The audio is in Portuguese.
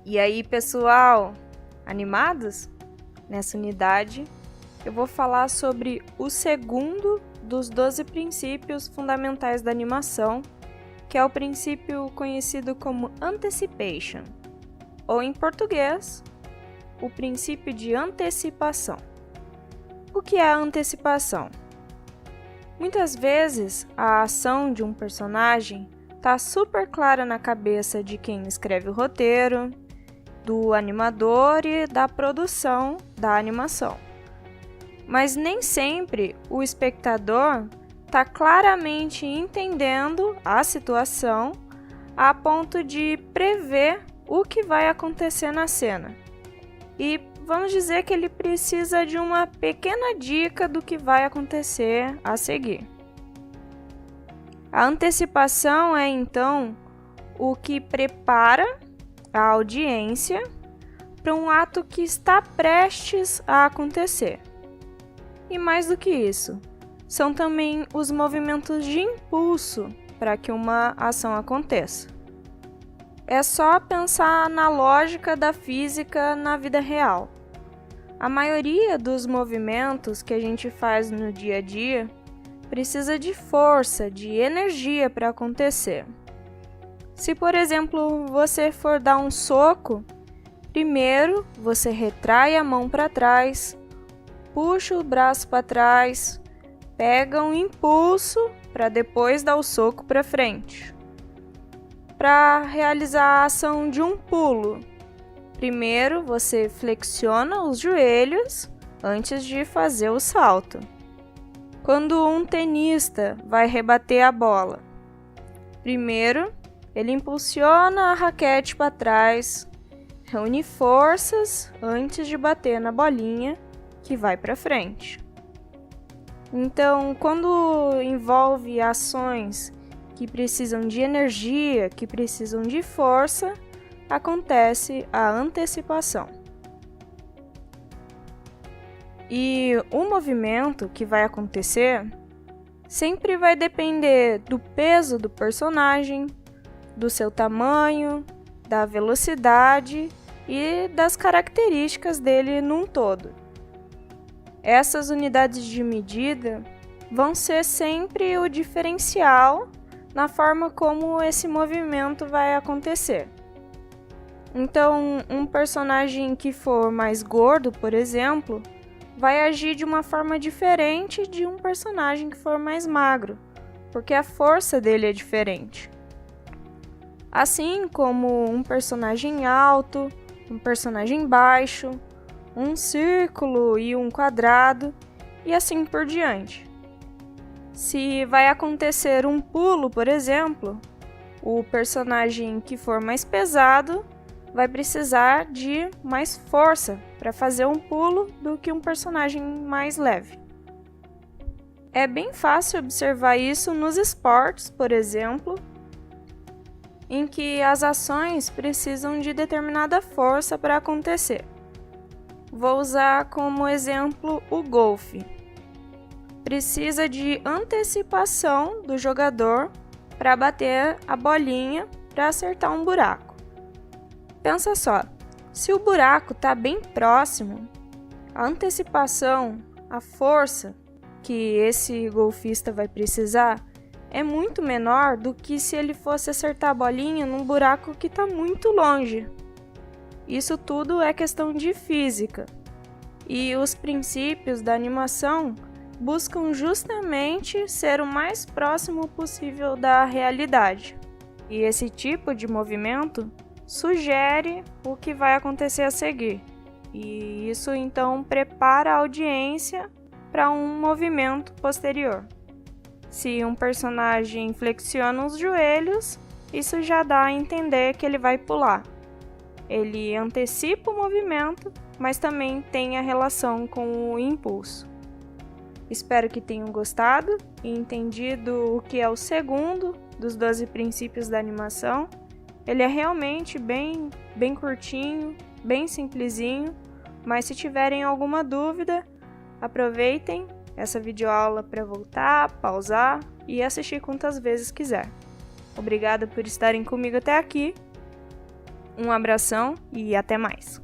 E aí, pessoal, animados? Nessa unidade, eu vou falar sobre o segundo dos 12 princípios fundamentais da animação, que é o princípio conhecido como Anticipation, ou em português, o princípio de antecipação. O que é a antecipação? Muitas vezes, a ação de um personagem está super clara na cabeça de quem escreve o roteiro, do animador e da produção da animação. Mas nem sempre o espectador está claramente entendendo a situação a ponto de prever o que vai acontecer na cena. E vamos dizer que ele precisa de uma pequena dica do que vai acontecer a seguir. A antecipação é, então, o que prepara a audiência para um ato que está prestes a acontecer. E mais do que isso, são também os movimentos de impulso para que uma ação aconteça. É só pensar na lógica da física na vida real. A maioria dos movimentos que a gente faz no dia a dia precisa de força, de energia para acontecer. Se, por exemplo, você for dar um soco, primeiro você retrai a mão para trás, puxa o braço para trás, pega um impulso para depois dar o soco para frente. Para realizar a ação de um pulo, primeiro você flexiona os joelhos antes de fazer o salto. Quando um tenista vai rebater a bola, primeiro ele impulsiona a raquete para trás, reúne forças antes de bater na bolinha que vai para frente. Então, quando envolve ações que precisam de energia, que precisam de força, acontece a antecipação. E o movimento que vai acontecer sempre vai depender do peso do personagem, do seu tamanho, da velocidade e das características dele num todo. Essas unidades de medida vão ser sempre o diferencial na forma como esse movimento vai acontecer. Então, um personagem que for mais gordo, por exemplo, vai agir de uma forma diferente de um personagem que for mais magro, porque a força dele é diferente. Assim como um personagem alto, um personagem baixo, um círculo e um quadrado, e assim por diante. Se vai acontecer um pulo, por exemplo, o personagem que for mais pesado vai precisar de mais força para fazer um pulo do que um personagem mais leve. É bem fácil observar isso nos esportes, por exemplo, em que as ações precisam de determinada força para acontecer. Vou usar como exemplo o golfe. Precisa de antecipação do jogador para bater a bolinha para acertar um buraco. Pensa só, se o buraco está bem próximo, a antecipação, a força que esse golfista vai precisar é muito menor do que se ele fosse acertar a bolinha num buraco que está muito longe. Isso tudo é questão de física. E os princípios da animação buscam justamente ser o mais próximo possível da realidade. E esse tipo de movimento sugere o que vai acontecer a seguir. E isso então prepara a audiência para um movimento posterior. Se um personagem flexiona os joelhos, isso já dá a entender que ele vai pular. Ele antecipa o movimento, mas também tem a relação com o impulso. Espero que tenham gostado e entendido o que é o segundo dos 12 princípios da animação. Ele é realmente bem curtinho, bem simplesinho, mas se tiverem alguma dúvida, aproveitem essa videoaula para voltar, pausar e assistir quantas vezes quiser. Obrigada por estarem comigo até aqui Um abração e até mais!